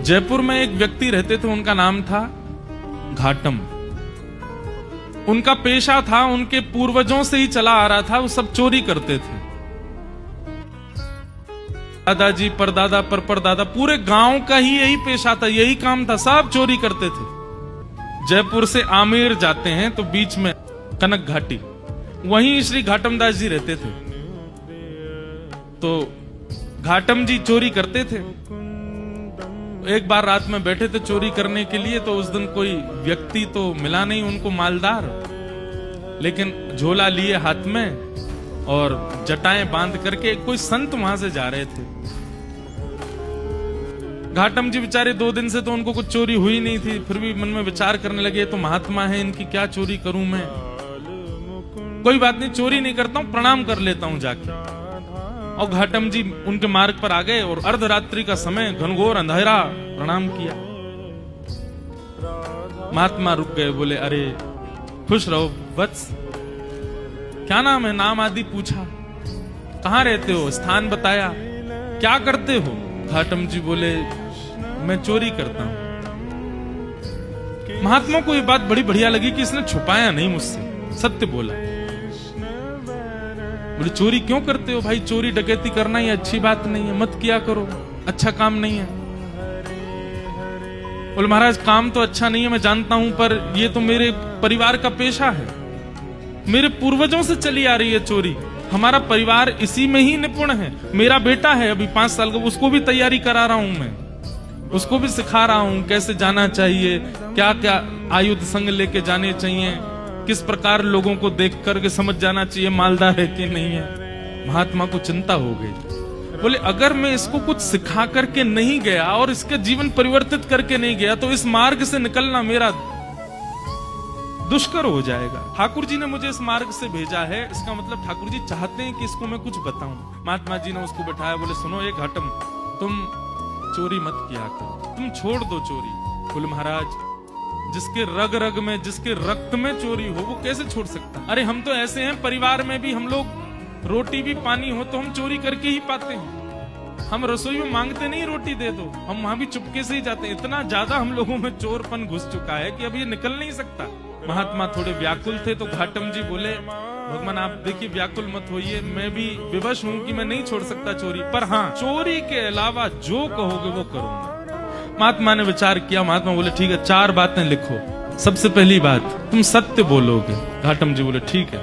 जयपुर में एक व्यक्ति रहते थे, उनका नाम था घाटम। उनका पेशा था, उनके पूर्वजों से ही चला आ रहा था, वो सब चोरी करते थे। दादाजी, परदादा, परदादा, पूरे गांव का ही यही पेशा था, यही काम था, सब चोरी करते थे। जयपुर से आमेर जाते हैं तो बीच में कनक घाटी, वहीं श्री घाटम दास जी रहते थे। तो घाटम जी चोरी करते थे। एक बार रात में बैठे थे चोरी करने के लिए, तो उस दिन कोई व्यक्ति तो मिला नहीं उनको मालदार, लेकिन झोला लिए हाथ में और जटाएं बांध करके कोई संत वहां से जा रहे थे। घाटम जी बेचारे 2 दिन से तो उनको कुछ चोरी हुई नहीं थी, फिर भी मन में विचार करने लगे, तो महात्मा है, इनकी क्या चोरी करूं मैं, कोई बात नहीं, चोरी नहीं करता हूं, प्रणाम कर लेता हूं जाके। और घाटम जी उनके मार्ग पर आ गए और अर्धरात्रि का समय, घनघोर अंधेरा, प्रणाम किया। महात्मा रुक गए, बोले अरे खुश रहो वत्स, क्या नाम है, नाम आदि पूछा, कहां रहते हो, स्थान बताया, क्या करते हो। घाटम जी बोले मैं चोरी करता हूं। महात्मा को ये बात बड़ी बढ़िया लगी कि इसने छुपाया नहीं मुझसे, सत्य बोला। बोले चोरी क्यों करते हो भाई, चोरी डकैती करना ये अच्छी बात नहीं है, मत किया करो, अच्छा काम नहीं है। बोले महाराज काम तो अच्छा नहीं है मैं जानता हूं, पर ये तो मेरे परिवार का पेशा है, मेरे पूर्वजों से चली आ रही है चोरी, हमारा परिवार इसी में ही निपुण है। मेरा बेटा है अभी 5 साल का, उसको भी तैयारी करा रहा हूं मैं, उसको भी सिखा रहा हूं कैसे जाना चाहिए, क्या क्या आयुध संग लेके जाने चाहिए, किस प्रकार लोगों को देख करके समझ जाना चाहिए मालदार है कि नहीं है। महात्मा को चिंता हो गई। बोले अगर मैं इसको कुछ सिखा करके नहीं गया और इसका जीवन परिवर्तित करके नहीं गया, तो इस मार्ग से निकलना मेरा दुष्कर हो जाएगा। ठाकुर जी ने मुझे इस मार्ग से भेजा है, इसका मतलब ठाकुर जी चाहते हैं कि इसको मैं कुछ बताऊं। महात्मा जी ने उसको बैठाया, बोले सुनो ये घाटम, तुम चोरी मत किया करो, तुम छोड़ दो चोरी। बोले महाराज जिसके रग रग में, जिसके रक्त में चोरी हो, वो कैसे छोड़ सकता। अरे हम तो ऐसे हैं, परिवार में भी हम लोग रोटी भी पानी हो तो हम चोरी करके ही पाते हैं, हम रसोई में मांगते नहीं रोटी दे दो, हम वहां भी चुपके से ही जाते हैं। इतना ज्यादा हम लोगों में चोरपन घुस चुका है कि अब ये निकल नहीं सकता। महात्मा थोड़े व्याकुल थे, तो घाटम जी बोले भगवान आप देखिए व्याकुल मत होइए, मैं भी विवश हूँ कि मैं नहीं छोड़ सकता चोरी, पर हाँ चोरी के अलावा जो कहोगे वो करूंगा। महात्मा ने विचार किया, महात्मा बोले ठीक है 4 बातें लिखो। सबसे पहली बात, तुम सत्य बोलोगे। घाटम जी बोले ठीक है,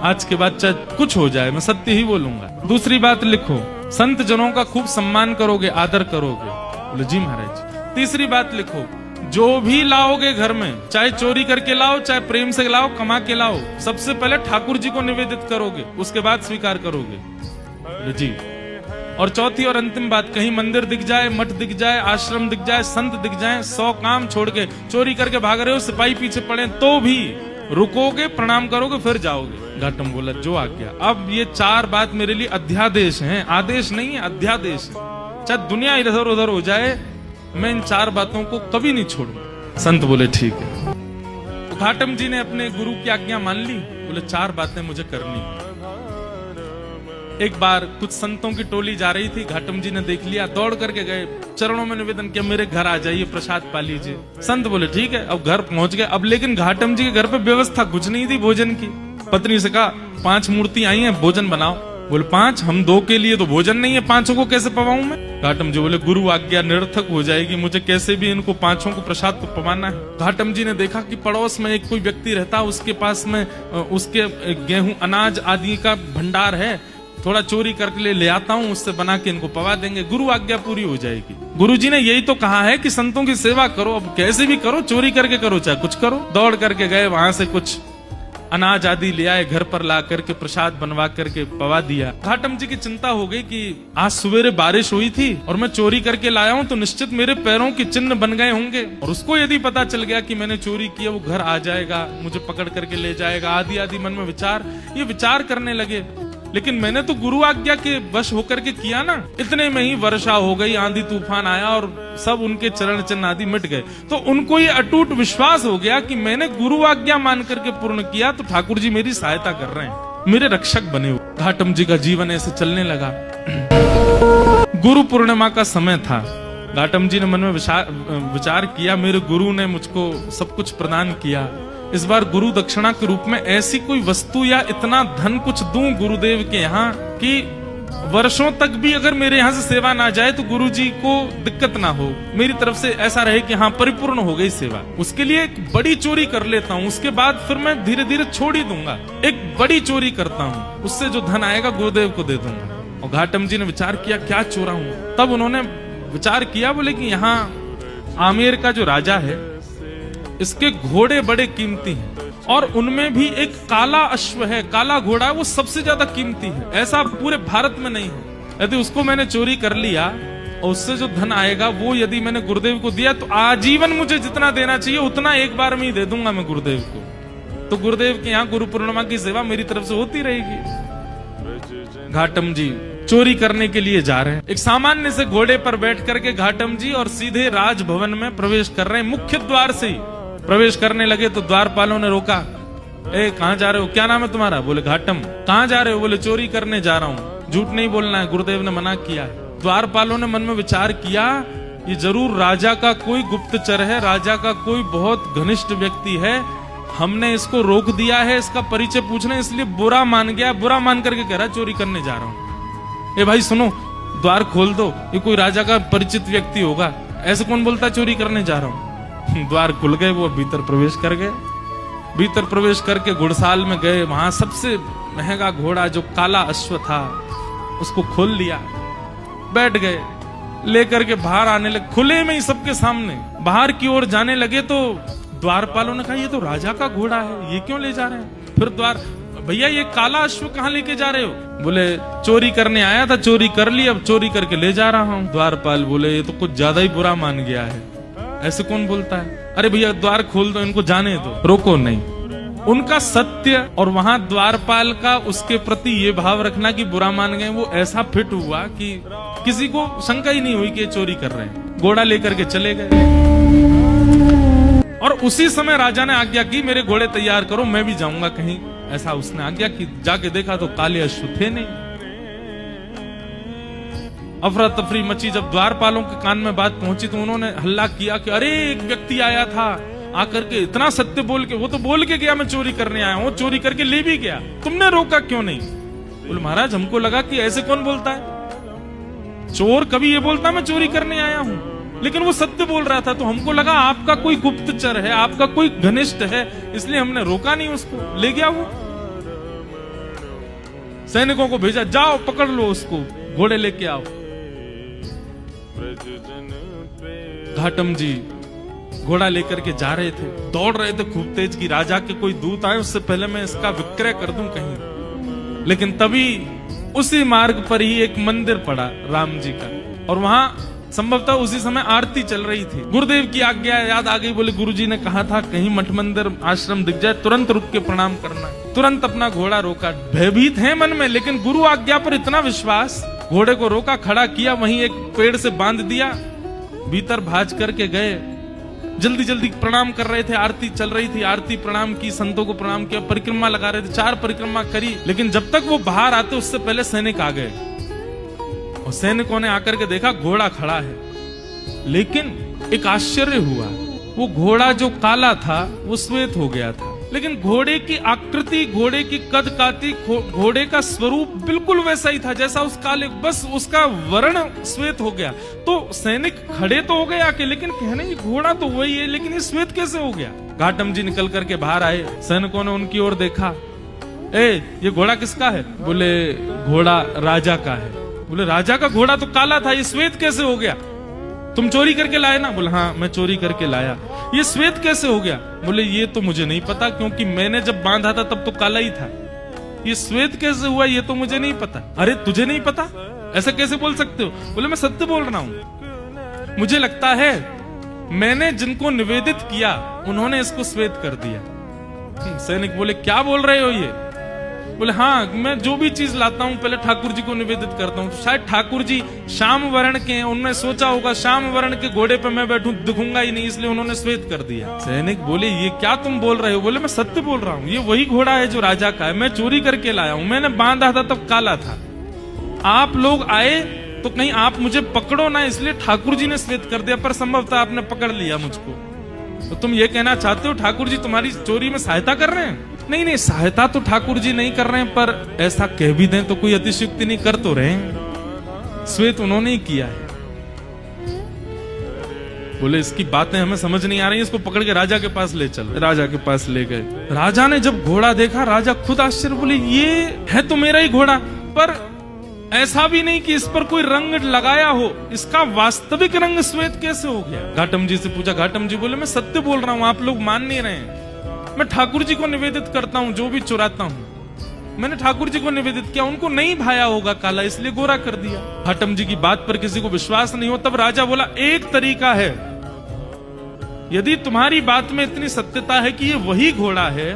आज के बाद चाहे कुछ हो जाए मैं सत्य ही बोलूंगा। दूसरी बात लिखो, संत जनों का खूब सम्मान करोगे, आदर करोगे। बोले जी महाराज। तीसरी बात लिखो, जो भी लाओगे घर में, चाहे चोरी करके लाओ, चाहे प्रेम से लाओ, कमा के लाओ, सबसे पहले ठाकुर जी को निवेदित करोगे, उसके बाद स्वीकार करोगे। बोले जी। और चौथी और अंतिम बात, कहीं मंदिर दिख जाए, मठ दिख जाए, आश्रम दिख जाए, संत दिख जाए, 100 काम छोड़ के चोरी करके भाग रहे हो, सिपाही पीछे पड़े तो भी रुकोगे, प्रणाम करोगे, फिर जाओगे। घाटम बोला जो आ गया। अब ये 4 बात मेरे लिए अध्यादेश हैं, आदेश नहीं है, अध्यादेश है। चाहे दुनिया इधर उधर हो जाए, मैं इन 4 बातों को कभी नहीं छोड़ूंगा। संत बोले ठीक है। तो घाटम जी ने अपने गुरु की आज्ञा मान ली, बोले 4 बातें मुझे करनी। एक बार कुछ संतों की टोली जा रही थी, घाटम जी ने देख लिया, दौड़ करके गए, चरणों में निवेदन किया मेरे घर आ जाइए, प्रसाद पा लीजिए। संत बोले ठीक है। अब घर पहुंच गए। अब लेकिन घाटम जी के घर पे व्यवस्था कुछ नहीं थी भोजन की। पत्नी से कहा 5 मूर्ति आई हैं, भोजन बनाओ। बोले 5, हम 2 के लिए तो भोजन नहीं है, 5 को कैसे पवाऊं मैं। घाटम जी बोले गुरु आज्ञा निरर्थक हो जाएगी, मुझे कैसे भी इनको 5 को प्रसाद तो पवाना है। घाटम जी ने देखा कि पड़ोस में एक कोई व्यक्ति रहता, उसके पास में उसके गेहूं अनाज आदि का भंडार है, थोड़ा चोरी करके ले आता हूँ, उससे बना के इनको पवा देंगे, गुरु आज्ञा पूरी हो जाएगी। गुरु जी ने यही तो कहा है कि संतों की सेवा करो, अब कैसे भी करो, चोरी करके करो चाहे कुछ करो। दौड़ करके गए, वहां से कुछ अनाज आदि ले आए, घर पर ला करके प्रसाद बनवा करके पवा दिया। घाटम जी की चिंता हो गई कि आज सवेरे बारिश हुई थी और मैं चोरी करके लाया हूँ, तो निश्चित मेरे पैरों के चिन्ह बन गए होंगे, और उसको यदि पता चल गया कि मैंने चोरी किया, वो घर आ जाएगा, मुझे पकड़ करके ले जाएगा, आदि आदि मन में ये विचार करने लगे। लेकिन मैंने तो गुरु आज्ञा के वश होकर के किया ना। इतने में ही वर्षा हो गई, आंधी तूफान आया और सब उनके चरण चिन्ह आदि मिट गए। तो उनको ये अटूट विश्वास हो गया कि मैंने गुरु आज्ञा मान करके पूर्ण किया, तो ठाकुर जी मेरी सहायता कर रहे हैं, मेरे रक्षक बने हुए। घाटम जी का जीवन ऐसे चलने लगा। गुरु पूर्णिमा का समय था। घाटम जी ने मन में विचार किया, मेरे गुरु ने मुझको सब कुछ प्रदान किया, इस बार गुरु दक्षिणा के रूप में ऐसी कोई वस्तु या इतना धन कुछ दूं गुरुदेव के यहाँ कि वर्षों तक भी अगर मेरे यहाँ से सेवा ना जाए तो गुरु जी को दिक्कत ना हो, मेरी तरफ से ऐसा रहे कि हाँ परिपूर्ण हो गई सेवा। उसके लिए एक बड़ी चोरी कर लेता हूँ, उसके बाद फिर मैं धीरे धीरे छोड़ ही दूंगा। एक बड़ी चोरी करता हूँ, उससे जो धन आएगा गुरुदेव को दे दूंगा। और घाटम जी ने विचार किया क्या चोरा हूं। तब उन्होंने विचार किया, बोले कि यहाँ आमेर का जो राजा है इसके घोड़े बड़े कीमती हैं और उनमें भी एक काला अश्व है, काला घोड़ा है, वो सबसे ज्यादा कीमती है, ऐसा पूरे भारत में नहीं है। यदि उसको मैंने चोरी कर लिया और उससे जो धन आएगा वो यदि मैंने गुरुदेव को दिया तो आजीवन मुझे जितना देना चाहिए उतना एक बार में ही दे दूंगा मैं गुरुदेव को। तो गुरुदेव के यहाँ गुरु पूर्णिमा की सेवा मेरी तरफ से होती रहेगी। घाटम जी चोरी करने के लिए जा रहे हैं। एक सामान्य से घोड़े पर बैठ करके घाटम जी और सीधे राजभवन में प्रवेश कर रहे हैं। मुख्य द्वार से ही प्रवेश करने लगे तो द्वारपालों ने रोका, ए कहाँ जा रहे हो, क्या नाम है तुम्हारा? बोले घाटम। कहाँ जा रहे हो? बोले चोरी करने जा रहा हूँ। झूठ नहीं बोलना है, गुरुदेव ने मना किया है। द्वारपालों ने मन में विचार किया, ये जरूर राजा का कोई गुप्तचर है, राजा का कोई बहुत घनिष्ठ व्यक्ति है, हमने इसको रोक दिया है इसका परिचय पूछने, इसलिए बुरा मान गया, बुरा मान करके कह रहा चोरी करने जा रहा हूँ। ए भाई सुनो, द्वार खोल दो, ये कोई राजा का परिचित व्यक्ति होगा, ऐसे कौन बोलता चोरी करने जा रहा हूँ। द्वार खुल गए, वो भीतर प्रवेश कर गए। भीतर प्रवेश करके घुड़साल में गए, वहां सबसे महंगा घोड़ा जो काला अश्व था उसको खोल लिया, बैठ गए, लेकर के बाहर आने लगे, खुले में ही सबके सामने बाहर की ओर जाने लगे। तो द्वारपालों ने कहा ये तो राजा का घोड़ा है, ये क्यों ले जा रहे हैं? फिर भैया ये काला अश्व कहाँ लेके जा रहे हो? बोले चोरी करने आया था, चोरी कर ली, अब चोरी करके ले जा रहा हूँ। द्वारपाल बोले ये तो कुछ ज्यादा ही बुरा मान गया है, ऐसे कौन बोलता है? अरे भैया द्वार खोल दो, इनको जाने दो। रोको नहीं, उनका सत्य और वहां द्वारपाल का उसके प्रति ये भाव रखना कि बुरा मान गए, वो ऐसा फिट हुआ कि किसी को शंका ही नहीं हुई कि ये चोरी कर रहे हैं। घोड़ा लेकर के चले गए और उसी समय राजा ने आज्ञा की मेरे घोड़े तैयार करो, मैं भी जाऊंगा कहीं। ऐसा उसने आज्ञा की। जाके देखा तो काले अश्व थे नहीं। अफरा तफरी मची। जब द्वारपालों के कान में बात पहुंची तो उन्होंने हल्ला किया कि अरे एक व्यक्ति आया था, आकर के इतना सत्य बोल के, वो तो बोल के गया मैं चोरी करने आया हूँ, चोरी करके ले भी गया, तुमने रोका क्यों नहीं? बोले महाराज हमको लगा कि ऐसे कौन बोलता है, चोर कभी ये बोलता मैं चोरी करने आया हूँ, लेकिन वो सत्य बोल रहा था तो हमको लगा आपका कोई गुप्तचर है, आपका कोई घनिष्ठ है, इसलिए हमने रोका नहीं उसको, ले गया वो। सैनिकों को भेजा, जाओ पकड़ लो उसको, घोड़े लेके आओ। घाटम जी घोड़ा लेकर के जा रहे थे, दौड़ रहे थे खूब तेज की राजा के कोई दूत आए उससे पहले मैं इसका विक्रय कर दूं कहीं। लेकिन तभी उसी मार्ग पर ही एक मंदिर पड़ा राम जी का, और वहां संभवतः उसी समय आरती चल रही थी। गुरुदेव की आज्ञा याद आ गई। बोले गुरुजी ने कहा था कहीं मठ मंदिर आश्रम दिख जाए तुरंत रुक के प्रणाम करना। तुरंत अपना घोड़ा रोका। भयभीत है मन में, लेकिन गुरु आज्ञा पर इतना विश्वास, घोड़े को रोका, खड़ा किया, वहीं एक पेड़ से बांध दिया, भीतर भाज करके गए। जल्दी जल्दी प्रणाम कर रहे थे, आरती चल रही थी, आरती प्रणाम की, संतों को प्रणाम किया, परिक्रमा लगा रहे थे, 4 परिक्रमा करी। लेकिन जब तक वो बाहर आते उससे पहले सैनिक आ गए, और सैनिकों ने आकर के देखा घोड़ा खड़ा है। लेकिन एक आश्चर्य हुआ, वो घोड़ा जो काला था वो श्वेत हो गया था, लेकिन घोड़े की आकृति, घोड़े की कद काठी, घोड़े का स्वरूप बिल्कुल वैसा ही था जैसा उस काले, बस उसका वर्ण श्वेत हो गया। तो सैनिक खड़े तो हो गए आके, लेकिन कहने ये घोड़ा तो वही है, लेकिन ये श्वेत कैसे हो गया? घाटम जी निकल करके बाहर आए, सैनिकों ने उनकी ओर देखा, ये घोड़ा किसका है? बोले घोड़ा राजा का है। बोले राजा का घोड़ा तो काला था, ये श्वेत कैसे हो गया? तुम चोरी करके लाए ना? बोले हाँ मैं चोरी करके लाया। ये श्वेत कैसे हो गया? बोले ये तो मुझे नहीं पता, क्योंकि मैंने जब बांधा था तब तो काला ही था। ये श्वेत कैसे हुआ ये तो मुझे नहीं पता। अरे तुझे नहीं पता, ऐसा कैसे बोल सकते हो? बोले मैं सत्य बोल रहा हूं, मुझे लगता है मैंने जिनको निवेदित किया उन्होंने इसको श्वेत कर दिया। सैनिक बोले क्या बोल रहे हो ये? बोले हाँ मैं जो भी चीज लाता हूँ पहले ठाकुर जी को निवेदित करता हूँ। शायद ठाकुर जी श्याम वर्ण के हैं, उन्होंने सोचा होगा श्याम वर्ण के घोड़े पे मैं बैठूं दिखूंगा ही नहीं, इसलिए उन्होंने श्वेत कर दिया। सैनिक बोले ये क्या तुम बोल रहे हो? बोले मैं सत्य बोल रहा हूँ, ये वही घोड़ा है जो राजा का है, मैं चोरी करके लाया हूँ, मैंने बांधा था तब काला था। आप लोग आए तो कहीं आप मुझे पकड़ो ना, इसलिए ठाकुर जी ने श्वेत कर दिया, पर संभवतः आपने पकड़ लिया मुझको। तो तुम ये कहना चाहते हो ठाकुर जी तुम्हारी चोरी में सहायता कर रहे हैं? नहीं नहीं, सहायता तो ठाकुर जी नहीं कर रहे हैं, पर ऐसा कह भी दें तो कोई अतिशयोक्ति नहीं, कर तो रहे हैं। श्वेत उन्होंने ही किया है। बोले इसकी बातें हमें समझ नहीं आ रही, इसको पकड़ के राजा के पास ले चल। राजा के पास ले गए। राजा ने जब घोड़ा देखा, राजा खुद आश्चर्य, बोले ये है तो मेरा ही घोड़ा, पर ऐसा भी नहीं कि इस पर कोई रंग लगाया हो, इसका वास्तविक रंग श्वेत कैसे हो गया? घाटम जी से पूछा। घाटम जी बोले मैं सत्य बोल रहा हूं, आप लोग मान नहीं रहे हैं। मैं ठाकुर जी को निवेदित करता हूं, जो भी चुराता हूं मैंने ठाकुर जी को निवेदित किया, उनको नहीं भाया होगा काला, इसलिए गोरा कर दिया। घाटम जी की बात पर किसी को विश्वास नहीं हो। तब राजा बोला एक तरीका है, यदि तुम्हारी बात में इतनी सत्यता है कि ये वही घोड़ा है,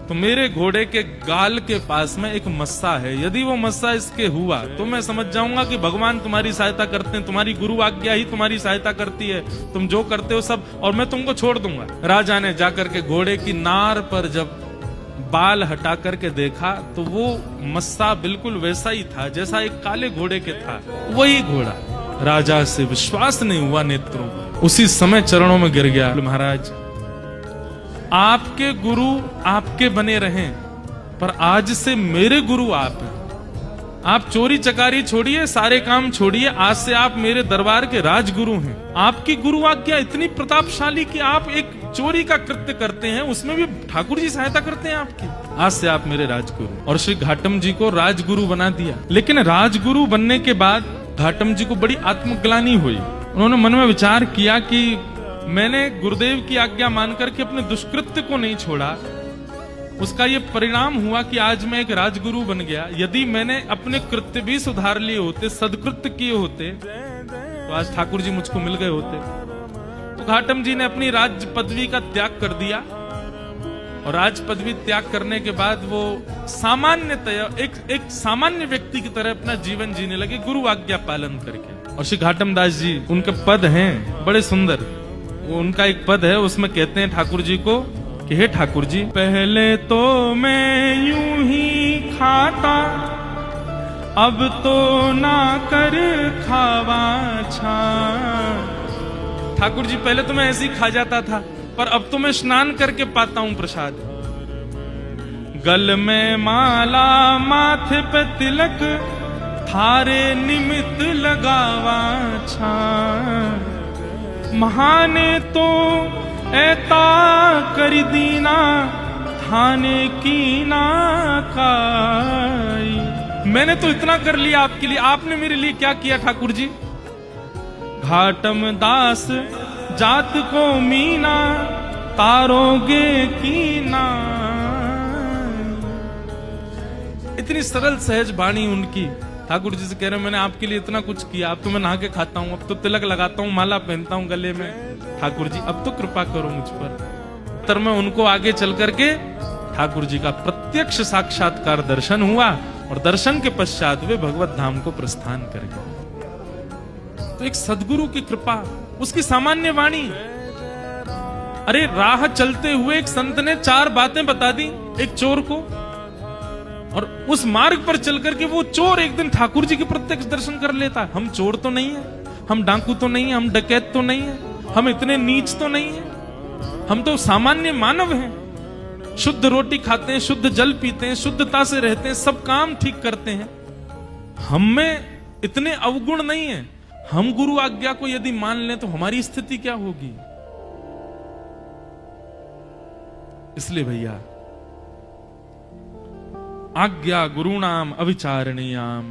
तो मेरे घोड़े के गाल के पास में एक मस्सा है, यदि वो मस्सा इसके हुआ तो मैं समझ जाऊंगा कि भगवान तुम्हारी सहायता करते हैं, तुम्हारी गुरु आज्ञा ही तुम्हारी सहायता करती है, तुम जो करते हो सब, और मैं तुमको छोड़ दूंगा। राजा ने जाकर के घोड़े की नार पर जब बाल हटा करके देखा तो वो मस्सा बिल्कुल वैसा ही था जैसा एक काले घोड़े के था, वही घोड़ा। राजा से विश्वास नहीं हुआ नेत्रों, उसी समय चरणों में गिर गया। महाराज आपके गुरु आपके बने रहें, पर आज से मेरे गुरु आप हैं। आप चोरी चकारी छोड़िए, सारे काम छोड़िए, आज से आप मेरे दरबार के राजगुरु हैं। आपकी गुरु आज्ञा इतनी प्रतापशाली कि आप एक चोरी का कृत्य करते हैं, उसमें भी ठाकुर जी सहायता करते हैं आपकी। आज से आप मेरे राजगुरु। और श्री घाटम जी को राजगुरु बना दिया। लेकिन राजगुरु बनने के बाद घाटम जी को बड़ी आत्मग्लानि हुई। उन्होंने मन में विचार किया कि मैंने गुरुदेव की आज्ञा मानकर के अपने दुष्कृत्य को नहीं छोड़ा, उसका ये परिणाम हुआ कि आज मैं एक राजगुरु बन गया। यदि मैंने अपने कृत्य भी सुधार लिए होते, सदकृत्य किए होते, तो आज ठाकुर जी मुझको मिल गए होते। तो घाटम जी ने अपनी राज पदवी का त्याग कर दिया, और राज पदवी त्याग करने के बाद वो सामान्यतया एक सामान्य व्यक्ति की तरह अपना जीवन जीने लगे, गुरु आज्ञा पालन करके। और श्री घाटम दास जी, उनके पद हैं बड़े सुंदर। उनका एक पद है, उसमें कहते हैं ठाकुर जी को कि हे ठाकुर जी, पहले तो मैं यूं ही खाता, अब तो ना कर खावा छा। ठाकुर जी पहले तो मैं ऐसे ही खा जाता था, पर अब तो मैं स्नान करके पाता हूं प्रसाद। गल में माला, माथे पे तिलक, थारे निमित्त लगावा छा। महाने तो ऐता कर दीना, थाने की ना काई। मैंने तो इतना कर लिया आपके लिए, आपने मेरे लिए क्या किया ठाकुर जी? घाटम दास जात को मीना, तारोगे की ना। इतनी सरल सहज वाणी उनकी। ठाकुर जी से कह रहे हैं मैंने आपके लिए इतना कुछ किया, अब तो मैं नहा के खाता हूँ, अब तो तिलक लगाता हूँ, माला पहनता हूँ गले में, ठाकुर जी अब तो कृपा करो मुझ पर। तर में उनको आगे चल करके ठाकुर जी का प्रत्यक्ष साक्षात्कार दर्शन हुआ, और दर्शन के पश्चात वे भगवत धाम को प्रस्थान कर गए। तो एक सदगुरु की कृपा, उसकी सामान्य वाणी। अरे राह चलते हुए एक संत ने 4 बातें बता दी एक चोर को, और उस मार्ग पर चल करके वो चोर एक दिन ठाकुर जी के प्रत्यक्ष दर्शन कर लेता। हम चोर तो नहीं है, हम डाकू तो नहीं है, हम डकैत तो नहीं है, हम इतने नीच तो नहीं है, हम तो सामान्य मानव हैं। शुद्ध रोटी खाते हैं, शुद्ध जल पीते हैं, शुद्धता से रहते हैं, सब काम ठीक करते हैं। हम में इतने अवगुण नहीं है। हम गुरु आज्ञा को यदि मान लें तो हमारी स्थिति क्या होगी? इसलिए भैया, आज्ञा गुरुणाम अविचारणीयाम,